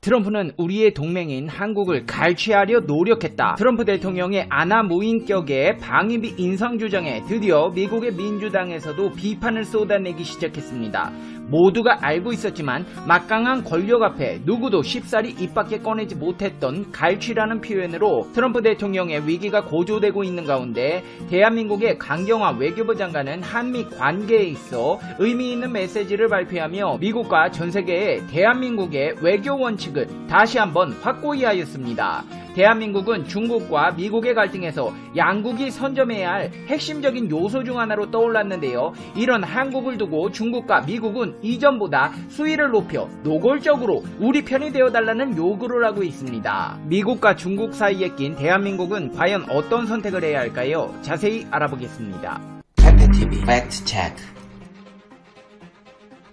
트럼프는 우리의 동맹인 한국을 갈취하려 노력했다. 트럼프 대통령의 아나무인격의 방위비 인상 주장에 드디어 미국의 민주당에서도 비판을 쏟아내기 시작했습니다. 모두가 알고 있었지만 막강한 권력 앞에 누구도 쉽사리 입 밖에 꺼내지 못했던 갈취라는 표현으로 트럼프 대통령의 위기가 고조되고 있는 가운데 대한민국의 강경화 외교부 장관은 한미 관계에 있어 의미 있는 메시지를 발표하며 미국과 전세계의 대한민국의 외교 원칙을 다시 한번 확고히 하였습니다. 대한민국은 중국과 미국의 갈등에서 양국이 선점해야 할 핵심적인 요소 중 하나로 떠올랐는데요. 이런 한국을 두고 중국과 미국은 이전보다 수위를 높여 노골적으로 우리 편이 되어달라는 요구를 하고 있습니다. 미국과 중국 사이에 낀 대한민국은 과연 어떤 선택을 해야 할까요? 자세히 알아보겠습니다. 팩트TV 팩트체크.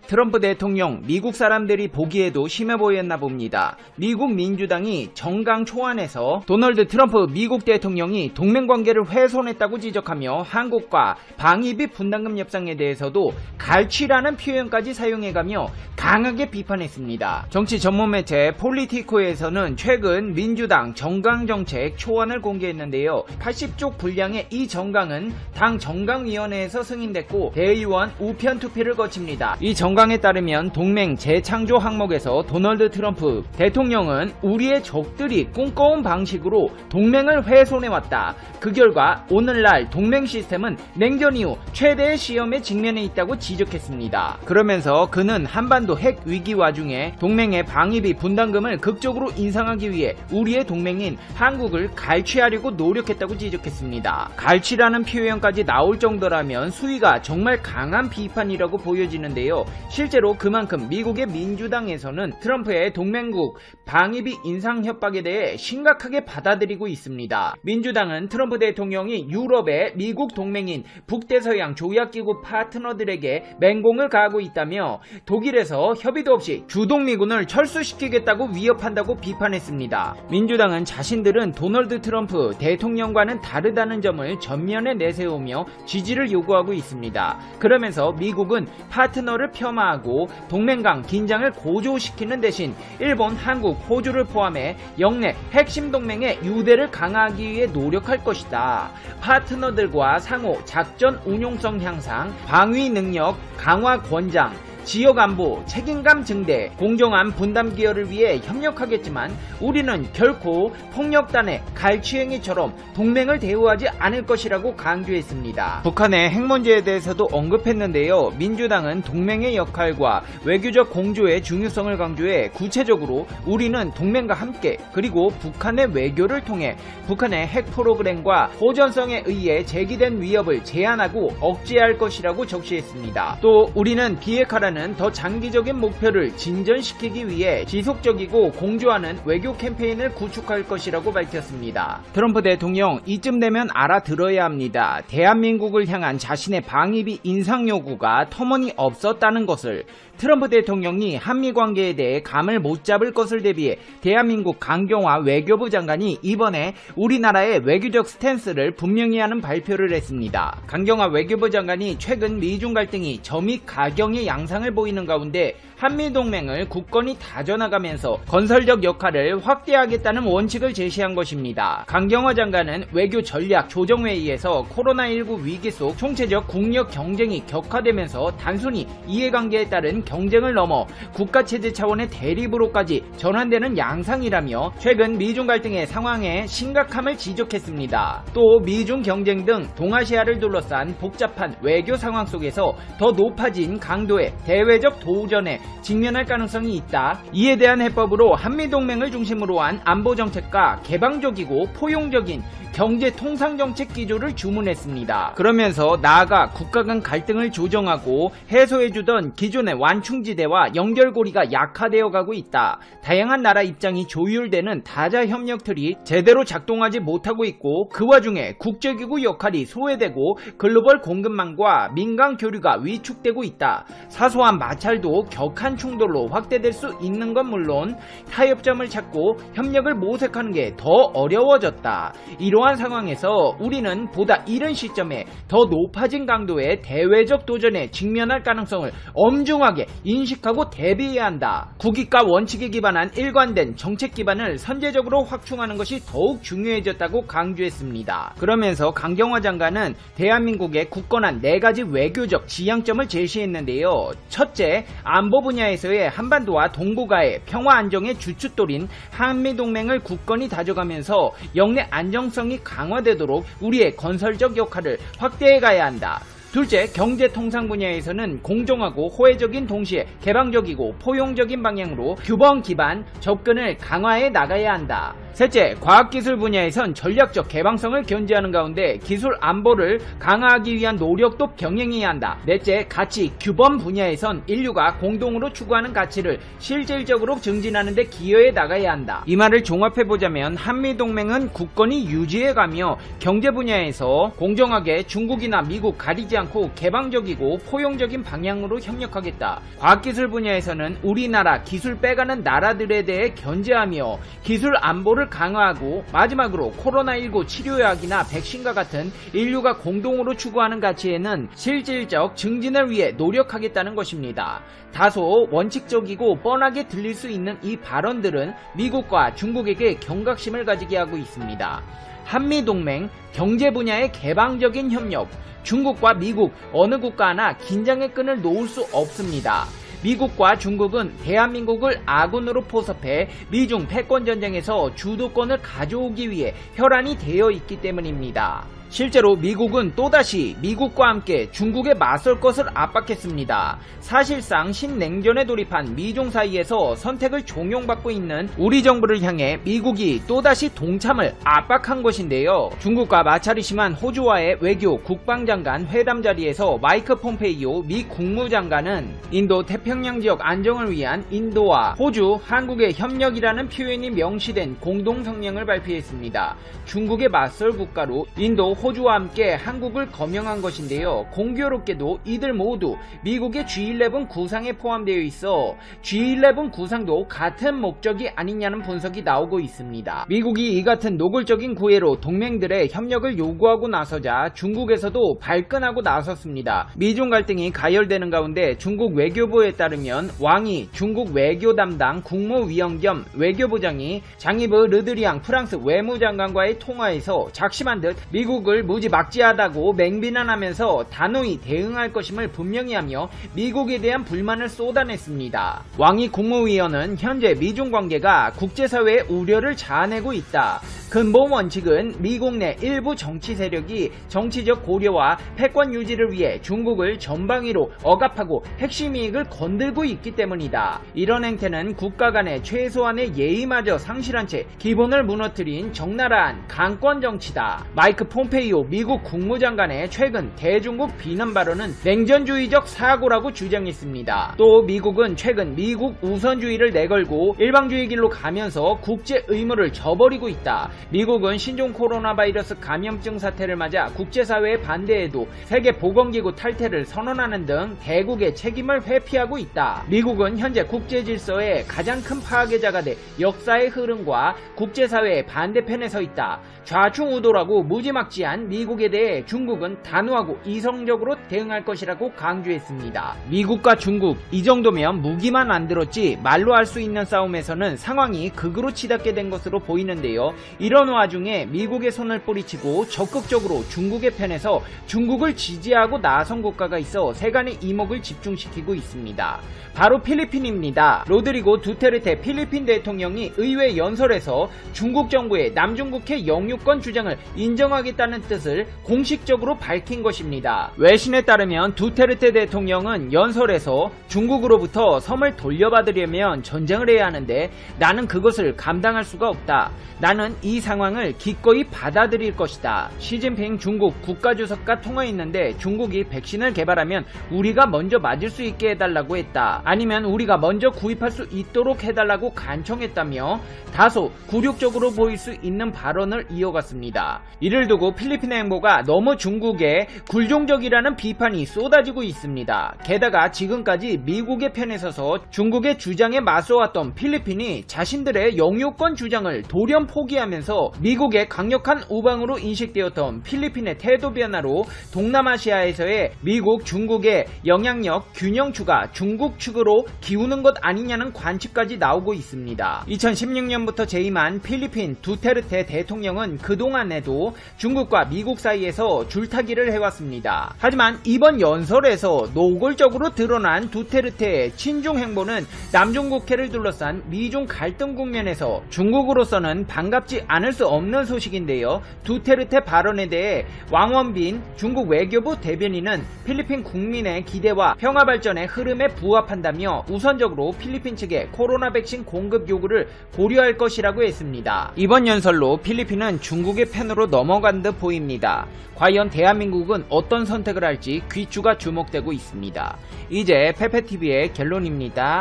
트럼프 대통령 미국 사람들이 보기에도 심해 보였나 봅니다. 미국 민주당이 정강 초안에서 도널드 트럼프 미국 대통령이 동맹관계를 훼손했다고 지적하며 한국과 방위비 분담금 협상에 대해서도 갈취라는 표현까지 사용해가며 강하게 비판했습니다. 정치 전문 매체 폴리티코에서는 최근 민주당 정강정책 초안을 공개했는데요. 80쪽 분량의 이 정강은 당 정강위원회에서 승인됐고 대의원 우편 투표를 거칩니다. 이 정강에 따르면 동맹 재창조 항목에서 도널드 트럼프 대통령은 우리의 적들이 꿈꿔온 방식으로 동맹을 훼손해왔다. 그 결과 오늘날 동맹 시스템은 냉전 이후 최대의 시험에 직면해 있다고 지적했습니다. 그러면서 그는 한반도 핵 위기 와중에 동맹의 방위비 분담금을 극적으로 인상하기 위해 우리의 동맹인 한국을 갈취하려고 노력했다고 지적했습니다. 갈취라는 표현까지 나올 정도라면 수위가 정말 강한 비판이라고 보여지는데요. 실제로 그만큼 미국의 민주당에서는 트럼프의 동맹국 방위비 인상 협박에 대해 심각하게 받아들이고 있습니다. 민주당은 트럼프 대통령이 유럽의 미국 동맹인 북대서양 조약기구 파트너들에게 맹공을 가하고 있다며 독일에서 협의도 없이 주동미군을 철수시키겠다고 위협한다고 비판했습니다. 민주당은 자신들은 도널드 트럼프 대통령과는 다르다는 점을 전면에 내세우며 지지를 요구하고 있습니다. 그러면서 미국은 파트너를 폄하하고 동맹 간 긴장을 고조시키는 대신 일본, 한국, 호주를 포함해 영내 핵심 동맹의 유대를 강화하기 위해 노력할 것이다. 파트너들과 상호 작전 운용성 향상, 방위 능력 강화 권장, 지역안보, 책임감 증대, 공정한 분담 기여를 위해 협력하겠지만 우리는 결코 폭력단의 갈취행위처럼 동맹을 대우하지 않을 것이라고 강조했습니다. 북한의 핵 문제에 대해서도 언급했는데요. 민주당은 동맹의 역할과 외교적 공조의 중요성을 강조해 구체적으로 우리는 동맹과 함께 그리고 북한의 외교를 통해 북한의 핵 프로그램과 호전성에 의해 제기된 위협을 제한하고 억제할 것이라고 적시했습니다. 또 우리는 비핵화라는 더 장기적인 목표를 진전시키기 위해 지속적이고 공조하는 외교 캠페인을 구축할 것이라고 밝혔습니다. 트럼프 대통령 이쯤 되면 알아들어야 합니다. 대한민국을 향한 자신의 방위비 인상 요구가 터무니없었다는 것을. 트럼프 대통령이 한미관계에 대해 감을 못 잡을 것을 대비해 대한민국 강경화 외교부 장관이 이번에 우리나라의 외교적 스탠스를 분명히 하는 발표를 했습니다. 강경화 외교부 장관이 최근 미중 갈등이 점이 가경의 양상을 보이는 가운데 한미동맹을 굳건히 다져나가면서 건설적 역할을 확대하겠다는 원칙을 제시한 것입니다. 강경화 장관은 외교 전략 조정회의에서 코로나19 위기 속 총체적 국력 경쟁이 격화되면서 단순히 이해관계에 따른 경쟁을 넘어 국가체제 차원의 대립으로까지 전환되는 양상이라며 최근 미중 갈등의 상황의 심각함을 지적했습니다. 또 미중 경쟁 등 동아시아를 둘러싼 복잡한 외교 상황 속에서 더 높아진 강도의 대외적 도전에 직면할 가능성이 있다. 이에 대한 해법으로 한미동맹을 중심으로 한 안보정책과 개방적이고 포용적인 경제 통상정책 기조를 주문했습니다. 그러면서 나아가 국가 간 갈등을 조정하고 해소해주던 기존의 완충지대와 연결고리가 약화되어 가고 있다. 다양한 나라 입장이 조율되는 다자협력틀이 제대로 작동하지 못하고 있고 그 와중에 국제기구 역할이 소외되고 글로벌 공급망과 민간 교류가 위축되고 있다. 사소한 마찰도 격한 북한 충돌로 확대될 수 있는 건 물론 타협점을 찾고 협력을 모색하는 게 더 어려워졌다. 이러한 상황에서 우리는 보다 이른 시점에 더 높아진 강도의 대외적 도전에 직면할 가능성을 엄중하게 인식하고 대비해야 한다. 국익과 원칙에 기반한 일관된 정책 기반을 선제적으로 확충하는 것이 더욱 중요해졌다고 강조했습니다. 그러면서 강경화 장관은 대한민국의 굳건한 4가지 외교적 지향점을 제시했는데요. 첫째, 안보 분야에서의 한반도와 동북아의 평화 안정의 주춧돌인 한미동맹을 굳건히 다져가면서 영내 안정성이 강화되도록 우리의 건설적 역할을 확대해 가야 한다. 둘째, 경제통상 분야에서는 공정하고 호혜적인 동시에 개방적이고 포용적인 방향으로 규범 기반 접근을 강화해 나가야 한다. 셋째, 과학기술 분야에선 전략적 개방성을 견지하는 가운데 기술 안보를 강화하기 위한 노력도 병행해야 한다. 넷째, 가치 규범 분야에선 인류가 공동으로 추구하는 가치를 실질적으로 증진하는 데 기여해 나가야 한다. 이 말을 종합해보자면 한미동맹은 굳건히 유지해가며 경제 분야에서 공정하게 중국이나 미국 가리지 않고 개방적이고 포용적인 방향으로 협력하겠다. 과학기술 분야에서는 우리나라 기술 빼가는 나라들에 대해 견제하며 기술 안보를 강화하고 마지막으로 코로나19 치료약이나 백신과 같은 인류가 공동으로 추구하는 가치에는 실질적 증진을 위해 노력하겠다는 것입니다. 다소 원칙적이고 뻔하게 들릴 수 있는 이 발언들은 미국과 중국에게 경각심을 가지게 하고 있습니다. 한미동맹, 경제 분야의 개방적인 협력, 중국과 미국 어느 국가 하나 긴장의 끈을 놓을 수 없습니다. 미국과 중국은 대한민국을 아군으로 포섭해 미중 패권전쟁에서 주도권을 가져오기 위해 혈안이 되어 있기 때문입니다. 실제로 미국은 또다시 미국과 함께 중국에 맞설 것을 압박했습니다. 사실상 신냉전에 돌입한 미중 사이에서 선택을 종용받고 있는 우리 정부를 향해 미국이 또다시 동참을 압박한 것인데요. 중국과 마찰이 심한 호주와의 외교 국방장관 회담 자리에서 마이크 폼페이오 미 국무장관은 인도 태평양 지역 안정을 위한 인도와 호주, 한국의 협력이라는 표현이 명시된 공동 성명을 발표했습니다. 중국에 맞설 국가로 인도, 호주와 함께 한국을 거명한 것인데요. 공교롭게도 이들 모두 미국의 G11 구상에 포함되어 있어 G11 구상도 같은 목적이 아니냐는 분석이 나오고 있습니다. 미국이 이 같은 노골적인 구애로 동맹들의 협력을 요구하고 나서자 중국에서도 발끈하고 나섰습니다. 미중 갈등이 가열되는 가운데 중국 외교부에 따르면 왕이 중국 외교 담당 국무위원 겸 외교부장이 장이브 르드리앙 프랑스 외무장관과의 통화에서 작심한 듯 미국을 무지막지하다고 맹비난하면서 단호히 대응할 것임을 분명히 하며 미국에 대한 불만을 쏟아냈습니다. 왕이 국무위원은 현재 미중 관계가 국제사회의 우려를 자아내고 있다. 근본 원칙은 미국 내 일부 정치 세력이 정치적 고려와 패권 유지를 위해 중국을 전방위로 억압하고 핵심 이익을 건들고 있기 때문이다. 이런 행태는 국가 간의 최소한의 예의마저 상실한 채 기본을 무너뜨린 적나라한 강권 정치다. 마이크 폼페이오 미국 국무장관의 최근 대중국 비난 발언은 냉전주의적 사고라고 주장했습니다. 또 미국은 최근 미국 우선주의를 내걸고 일방주의 길로 가면서 국제 의무를 저버리고 있다. 미국은 신종 코로나 바이러스 감염증 사태를 맞아 국제사회의 반대에도 세계보건기구 탈퇴를 선언하는 등 대국의 책임을 회피하고 있다. 미국은 현재 국제질서의 가장 큰 파괴자가 돼 역사의 흐름과 국제사회의 반대편에 서 있다. 좌충우돌하고 무지막지한 미국에 대해 중국은 단호하고 이성적으로 대응할 것이라고 강조했습니다. 미국과 중국 이 정도면 무기만 안 들었지 말로 할 수 있는 싸움에서는 상황이 극으로 치닫게 된 것으로 보이는데요. 이런 와중에 미국의 손을 뿌리치고 적극적으로 중국의 편에서 중국을 지지하고 나선 국가가 있어 세간의 이목을 집중시키고 있습니다. 바로 필리핀입니다. 로드리고 두테르테 필리핀 대통령이 의회 연설에서 중국 정부의 남중국해 영유권 주장을 인정하겠다는 뜻을 공식적으로 밝힌 것입니다. 외신에 따르면 두테르테 대통령은 연설에서 중국으로부터 섬을 돌려받으려면 전쟁을 해야 하는데 나는 그것을 감당할 수가 없다. 나는 이 상황을 기꺼이 받아들일 것이다. 시진핑 중국 국가주석과 통화했는데 중국이 백신을 개발하면 우리가 먼저 맞을 수 있게 해달라고 했다. 아니면 우리가 먼저 구입할 수 있도록 해달라고 간청했다며 다소 굴욕적으로 보일 수 있는 발언을 이어갔습니다. 이를 두고 필리핀의 행보가 너무 중국에 굴종적이라는 비판이 쏟아지고 있습니다. 게다가 지금까지 미국의 편에 서서 중국의 주장에 맞서왔던 필리핀이 자신들의 영유권 주장을 돌연 포기하면서 미국의 강력한 우방으로 인식되었던 필리핀의 태도 변화로 동남아시아에서의 미국, 중국의 영향력 균형 추가 중국 측으로 기우는 것 아니냐는 관측까지 나오고 있습니다. 2016년부터 재임한 필리핀 두테르테 대통령은 그동안에도 중국과 미국 사이에서 줄타기를 해왔습니다. 하지만 이번 연설에서 노골적으로 드러난 두테르테의 친중 행보는 남중국해를 둘러싼 미중 갈등 국면에서 중국으로서는 반갑지 않을 수 없는 소식인데요. 두테르테 발언에 대해 왕원빈 중국 외교부 대변인은 필리핀 국민의 기대와 평화 발전의 흐름에 부합한다며 우선적으로 필리핀 측의 코로나 백신 공급 요구를 고려할 것이라고 했습니다. 이번 연설로 필리핀은 중국의 편으로 넘어간 듯 보입니다. 과연 대한민국은 어떤 선택을 할지 귀추가 주목되고 있습니다. 이제 페페TV의 결론입니다.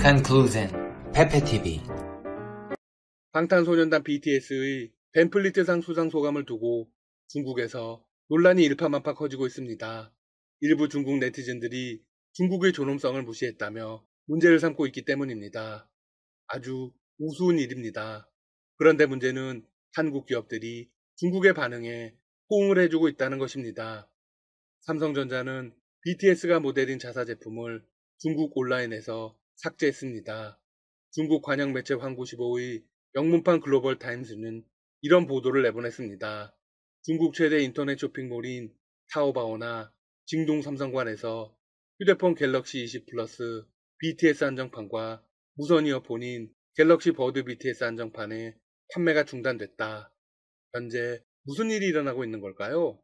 Conclusion. Pepe TV. 방탄소년단 BTS의 벤플리트상 수상 소감을 두고 중국에서 논란이 일파만파 커지고 있습니다. 일부 중국 네티즌들이 중국의 존엄성을 무시했다며 문제를 삼고 있기 때문입니다. 아주 우스운 일입니다. 그런데 문제는 한국 기업들이 중국의 반응에 호응을 해주고 있다는 것입니다. 삼성전자는 BTS가 모델인 자사 제품을 중국 온라인에서 삭제했습니다. 중국 관영 매체 황구15의 영문판 글로벌 타임스는 이런 보도를 내보냈습니다. 중국 최대 인터넷 쇼핑몰인 타오바오나 징동 삼성관에서 휴대폰 갤럭시 20 플러스 BTS 한정판과 무선 이어폰인 갤럭시 버드 BTS 한정판의 판매가 중단됐다. 현재 무슨 일이 일어나고 있는 걸까요?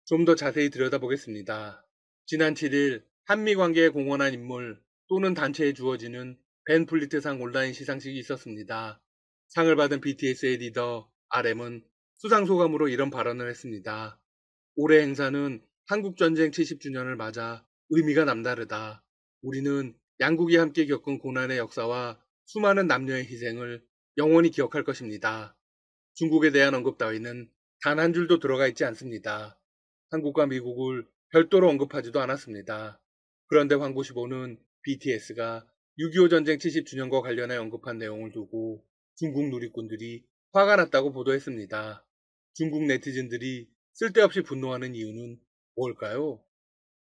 좀 더 자세히 들여다보겠습니다. 지난 7일 한미 관계에 공헌한 인물 또는 단체에 주어지는 벤 플리트상 온라인 시상식이 있었습니다. 상을 받은 BTS의 리더 RM은 수상소감으로 이런 발언을 했습니다. 올해 행사는 한국전쟁 70주년을 맞아 의미가 남다르다. 우리는 양국이 함께 겪은 고난의 역사와 수많은 남녀의 희생을 영원히 기억할 것입니다. 중국에 대한 언급 따위는 단 한 줄도 들어가 있지 않습니다. 한국과 미국을 별도로 언급하지도 않았습니다. 그런데 황구15는 BTS가 6.25 전쟁 70주년과 관련해 언급한 내용을 두고 중국 누리꾼들이 화가 났다고 보도했습니다. 중국 네티즌들이 쓸데없이 분노하는 이유는 뭘까요?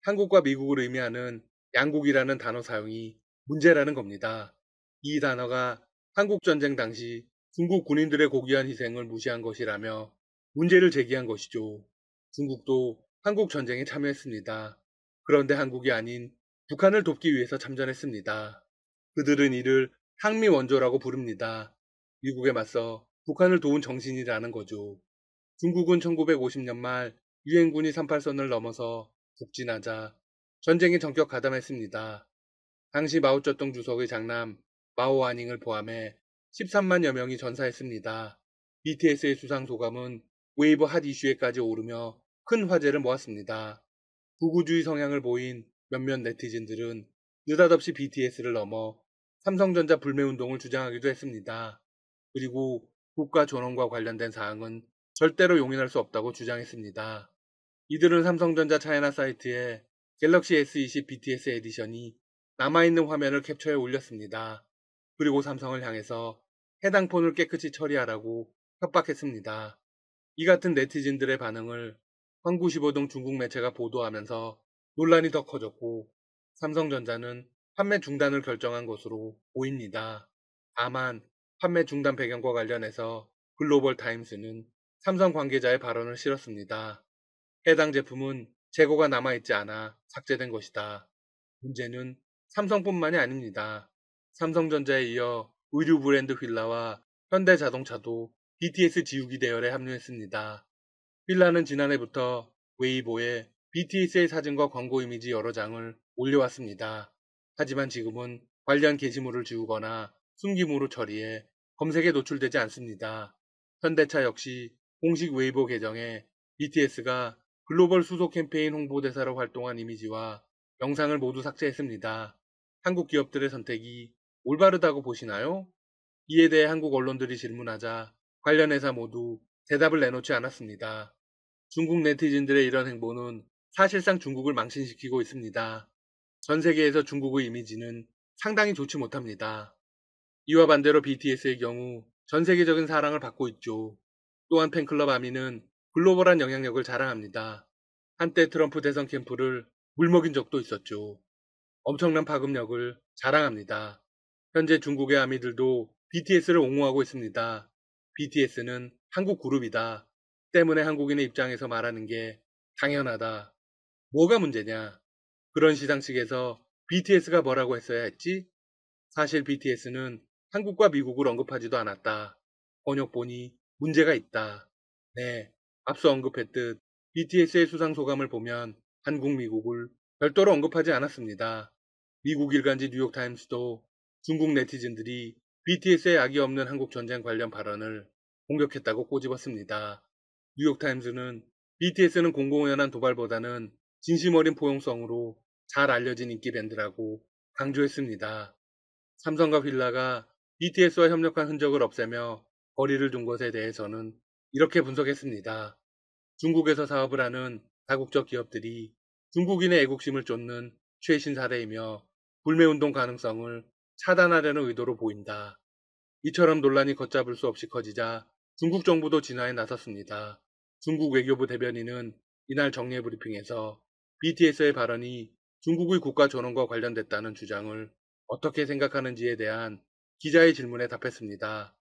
한국과 미국을 의미하는 양국이라는 단어 사용이 문제라는 겁니다. 이 단어가 한국전쟁 당시 중국 군인들의 고귀한 희생을 무시한 것이라며 문제를 제기한 것이죠. 중국도 한국 전쟁에 참여했습니다. 그런데 한국이 아닌 북한을 돕기 위해서 참전했습니다. 그들은 이를 항미 원조라고 부릅니다. 미국에 맞서 북한을 도운 정신이라는 거죠. 중국은 1950년 말 유엔군이 38선을 넘어서 북진하자 전쟁에 전격 가담했습니다. 당시 마오쩌둥 주석의 장남 마오아닝을 포함해 13만여 명이 전사했습니다. BTS의 수상소감은 웨이브 핫 이슈에까지 오르며 큰 화제를 모았습니다. 극우주의 성향을 보인 몇몇 네티즌들은 느닷없이 BTS를 넘어 삼성전자 불매운동을 주장하기도 했습니다. 그리고 국가 존엄과 관련된 사항은 절대로 용인할 수 없다고 주장했습니다. 이들은 삼성전자 차이나 사이트에 갤럭시 S20 BTS 에디션이 남아있는 화면을 캡처해 올렸습니다. 그리고 삼성을 향해서 해당 폰을 깨끗이 처리하라고 협박했습니다. 이 같은 네티즌들의 반응을 황구15등 중국 매체가 보도하면서 논란이 더 커졌고 삼성전자는 판매 중단을 결정한 것으로 보입니다. 다만 판매 중단 배경과 관련해서 글로벌 타임스는 삼성 관계자의 발언을 실었습니다. 해당 제품은 재고가 남아있지 않아 삭제된 것이다. 문제는 삼성뿐만이 아닙니다. 삼성전자에 이어 의류 브랜드 휠라와 현대자동차도 BTS 지우기 대열에 합류했습니다. 휠라는 지난해부터 웨이보에 BTS의 사진과 광고 이미지 여러 장을 올려왔습니다. 하지만 지금은 관련 게시물을 지우거나 숨김으로 처리해 검색에 노출되지 않습니다. 현대차 역시 공식 웨이보 계정에 BTS가 글로벌 수소 캠페인 홍보대사로 활동한 이미지와 영상을 모두 삭제했습니다. 한국 기업들의 선택이 올바르다고 보시나요? 이에 대해 한국 언론들이 질문하자 관련 회사 모두 대답을 내놓지 않았습니다. 중국 네티즌들의 이런 행보는 사실상 중국을 망신시키고 있습니다. 전 세계에서 중국의 이미지는 상당히 좋지 못합니다. 이와 반대로 BTS의 경우 전 세계적인 사랑을 받고 있죠. 또한 팬클럽 아미는 글로벌한 영향력을 자랑합니다. 한때 트럼프 대선 캠프를 물먹인 적도 있었죠. 엄청난 파급력을 자랑합니다. 현재 중국의 아미들도 BTS를 옹호하고 있습니다. BTS는 한국 그룹이다. 때문에 한국인의 입장에서 말하는 게 당연하다. 뭐가 문제냐? 그런 시상식에서 BTS가 뭐라고 했어야 했지? 사실 BTS는 한국과 미국을 언급하지도 않았다. 번역본이 문제가 있다. 네, 앞서 언급했듯 BTS의 수상 소감을 보면 한국, 미국을 별도로 언급하지 않았습니다. 미국 일간지 뉴욕타임스도 중국 네티즌들이 BTS의 악의 없는 한국 전쟁 관련 발언을 공격했다고 꼬집었습니다. 뉴욕타임스는 BTS는 공공연한 도발보다는 진심 어린 포용성으로 잘 알려진 인기 밴드라고 강조했습니다. 삼성과 휠라가 BTS와 협력한 흔적을 없애며 거리를 둔 것에 대해서는 이렇게 분석했습니다. 중국에서 사업을 하는 다국적 기업들이 중국인의 애국심을 쫓는 최신 사례이며 불매운동 가능성을 차단하려는 의도로 보인다. 이처럼 논란이 걷잡을 수 없이 커지자 중국 정부도 진화에 나섰습니다. 중국 외교부 대변인은 이날 정례 브리핑에서 BTS의 발언이 중국의 국가 존엄과 관련됐다는 주장을 어떻게 생각하는지에 대한 기자의 질문에 답했습니다.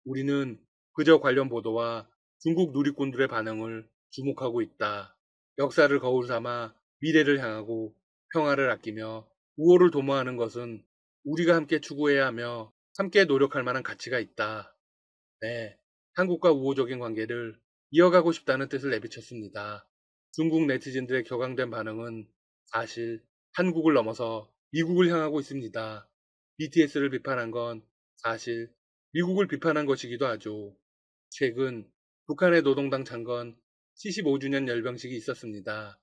우리는 그저 관련 보도와 중국 누리꾼들의 반응을 주목하고 있다. 역사를 거울 삼아 미래를 향하고 평화를 아끼며 우호를 도모하는 것은 우리가 함께 추구해야 하며 함께 노력할 만한 가치가 있다. 네, 한국과 우호적인 관계를 이어가고 싶다는 뜻을 내비쳤습니다. 중국 네티즌들의 격앙된 반응은 사실 한국을 넘어서 미국을 향하고 있습니다. BTS를 비판한 건 사실 미국을 비판한 것이기도 하죠. 최근 북한의 노동당 창건 75주년 열병식이 있었습니다.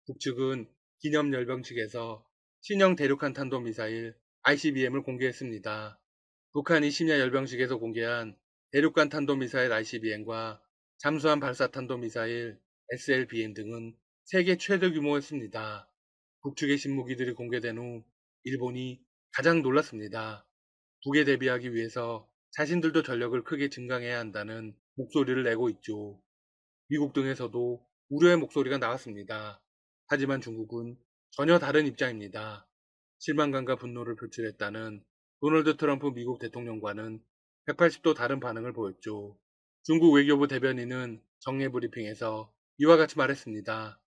북측은 기념 열병식에서 신형 대륙간 탄도미사일 ICBM을 공개했습니다. 북한이 심야 열병식에서 공개한 대륙간 탄도미사일 ICBM과 잠수함 발사 탄도미사일 SLBM 등은 세계 최대 규모였습니다. 북측의 신무기들이 공개된 후 일본이 가장 놀랐습니다. 북에 대비하기 위해서 자신들도 전력을 크게 증강해야 한다는 목소리를 내고 있죠. 미국 등에서도 우려의 목소리가 나왔습니다. 하지만 중국은 전혀 다른 입장입니다. 실망감과 분노를 표출했다는 도널드 트럼프 미국 대통령과는 180도 다른 반응을 보였죠. 중국 외교부 대변인은 정례 브리핑에서 이와 같이 말했습니다.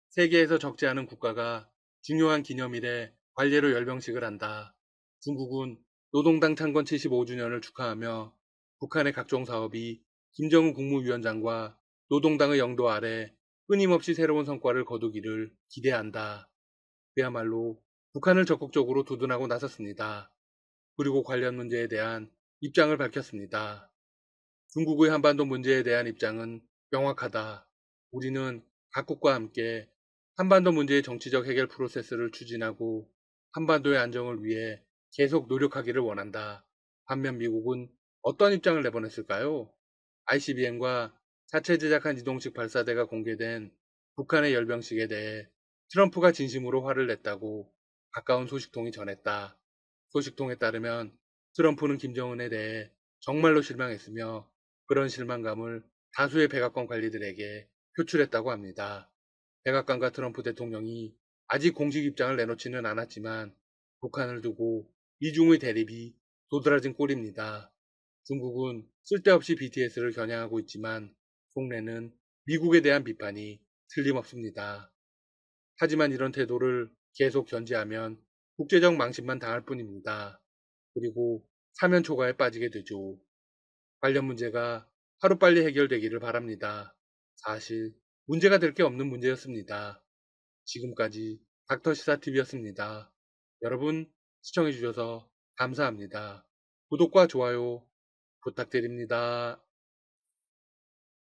세계에서 적지 않은 국가가 중요한 기념일에 관례로 열병식을 한다. 중국은 노동당 창건 75주년을 축하하며 북한의 각종 사업이 김정은 국무위원장과 노동당의 영도 아래 끊임없이 새로운 성과를 거두기를 기대한다. 그야말로 북한을 적극적으로 두둔하고 나섰습니다. 그리고 관련 문제에 대한 입장을 밝혔습니다. 중국의 한반도 문제에 대한 입장은 명확하다. 우리는 각국과 함께 한반도 문제의 정치적 해결 프로세스를 추진하고 한반도의 안정을 위해 계속 노력하기를 원한다. 반면 미국은 어떤 입장을 내보냈을까요? ICBM과 자체 제작한 이동식 발사대가 공개된 북한의 열병식에 대해 트럼프가 진심으로 화를 냈다고 가까운 소식통이 전했다. 소식통에 따르면 트럼프는 김정은에 대해 정말로 실망했으며 그런 실망감을 다수의 백악관 관리들에게 표출했다고 합니다. 백악관과 트럼프 대통령이 아직 공식 입장을 내놓지는 않았지만 북한을 두고 이중의 대립이 도드라진 꼴입니다. 중국은 쓸데없이 BTS를 겨냥하고 있지만 속내는 미국에 대한 비판이 틀림없습니다. 하지만 이런 태도를 계속 견지하면 국제적 망신만 당할 뿐입니다. 그리고 사면 초가에 빠지게 되죠. 관련 문제가 하루빨리 해결되기를 바랍니다. 사실 문제가 될 게 없는 문제였습니다. 지금까지 닥터시사TV였습니다. 여러분 시청해주셔서 감사합니다. 구독과 좋아요 부탁드립니다.